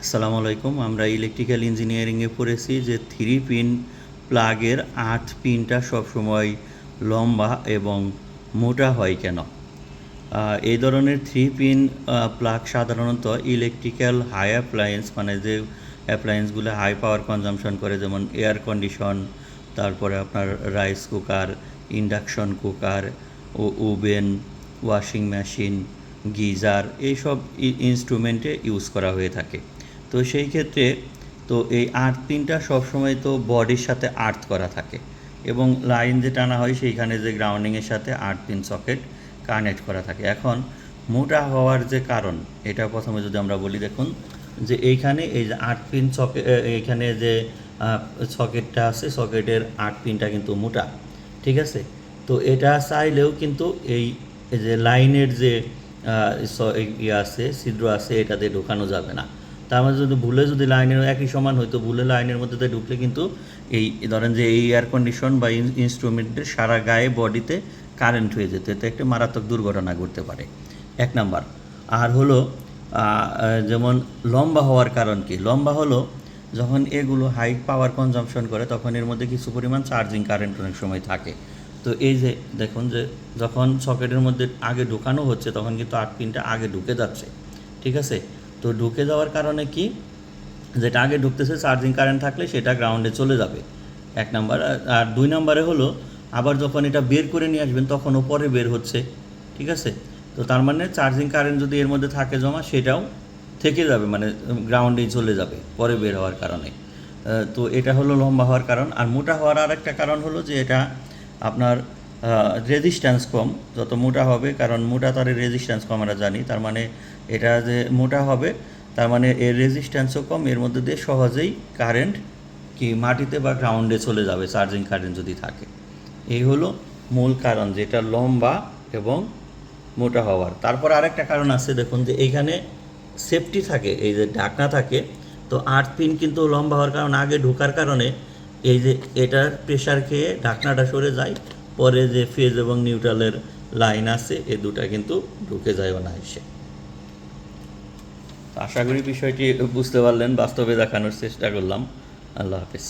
আসসালামু আলাইকুম। আমরা ইলেকট্রিক্যাল ইঞ্জিনিয়ারিংয়ে পড়েছি যে 3 পিন প্লাগের 8 পিনটা সবসময় লম্বা এবং মোটা হয় কেন। এই ধরনের 3 পিন প্লাগ সাধারণত ইলেকট্রিক্যাল হাই অ্যাপ্লায়েন্স, মানে যে অ্যাপ্লায়েন্সগুলো হাই পাওয়ার কনজাম্পশন করে, যেমন এয়ার কন্ডিশন, তারপরে আপনার rice cooker, induction cooker, oven, washing machine, geyser, এইসব ইনস্ট্রুমেন্টে ইউজ করা হয়ে থাকে। তো সেই ক্ষেত্রে তো এই আর্থ পিনটা সবসময় তো বডির সাথে আর্থ করা থাকে, এবং লাইন যে টানা হয় সেইখানে যে গ্রাউন্ডিংয়ের সাথে আর্থ পিন সকেট কানেক্ট করা থাকে। এখন মোটা হওয়ার যে কারণ, এটা প্রথমে যদি আমরা বলি, দেখুন যে এইখানে এই যে আর্থ পিন সকেট, এইখানে যে সকেটটা আছে, সকেটের আর্থ পিনটা কিন্তু মোটা, ঠিক আছে। তো এটা চাইলেও কিন্তু এই যে লাইনের যে ইয়ে আছে, ছিদ্র আছে, এটাতে ঢোকানো যাবে না। তার মধ্যে যদি ভুলে যদি লাইনের একই সমান হয়তো, ভুলে লাইনের মধ্যে ঢুকলে কিন্তু এই ধরেন যে এই এয়ার কন্ডিশন বা ইনস্ট্রুমেন্টের সারা গায়ে বডিতে কারেন্ট হয়ে যেতে, এতে একটা মারাত্মক দুর্ঘটনা ঘটতে পারে, এক নাম্বার। আর হলো যেমন লম্বা হওয়ার কারণ কি, লম্বা হলো যখন এগুলো হাই পাওয়ার কনজাম্পশন করে তখন এর মধ্যে কিছু পরিমাণ চার্জিং কারেন্ট অনেক সময় থাকে। তো এই যে দেখুন যে যখন সকেটের মধ্যে আগে ঢুকানো হচ্ছে তখন কিন্তু আর্থ পিনটা আগে ঢুকে যাচ্ছে, ঠিক আছে। তো ঢুকে যাওয়ার কারণে কি, যেটা আগে ঢুকতেছে চার্জিং কারেন্ট থাকলে সেটা গ্রাউন্ডে চলে যাবে, এক নাম্বার। আর দুই নাম্বারে হলো আবার যখন এটা বের করে নিয়ে আসবেন তখনও পরে বের হচ্ছে, ঠিক আছে। তো তার মানে চার্জিং কারেন্ট যদি এর মধ্যে থাকে জমা, সেটাও থেকে যাবে, মানে গ্রাউন্ডেই চলে যাবে পরে বের হওয়ার কারণে। তো এটা হলো লম্বা হওয়ার কারণ। আর মোটা হওয়ার আর একটা কারণ হলো যে এটা আপনার রেজিস্ট্যান্স কম, যত মোটা হবে, কারণ মোটা তারের রেজিস্ট্যান্স কম আমরা জানি, তার মানে এটা যে মোটা হবে তার মানে এর রেজিস্ট্যান্সও কম, এর মধ্যে দিয়ে সহজেই কারেন্ট কি মাটিতে বা গ্রাউন্ডে চলে যাবে চার্জিং কারেন্ট যদি থাকে। এই হলো মূল কারণ, যেটা লম্বা এবং মোটা হওয়ার। তারপর আরেকটা কারণ আছে, দেখুন যে এইখানে সেফটি থাকে, এই যে ঢাকনা থাকে। তো আর্থ পিন কিন্তু লম্বা হওয়ার কারণে আগে ঢোকার কারণে এই যে এটার প্রেশার খেয়ে ঢাকনাটা সরে যায়, পরে যে ফেজ এবং নিউট্রালের লাইন আছে এই দুটা কিন্তু ঢুকে যায় অনায়াসে। আশা করি বিষয়টি বুঝতে পারলেন, বাস্তবে দেখানোর চেষ্টা করলাম। আল্লাহ হাফিজ।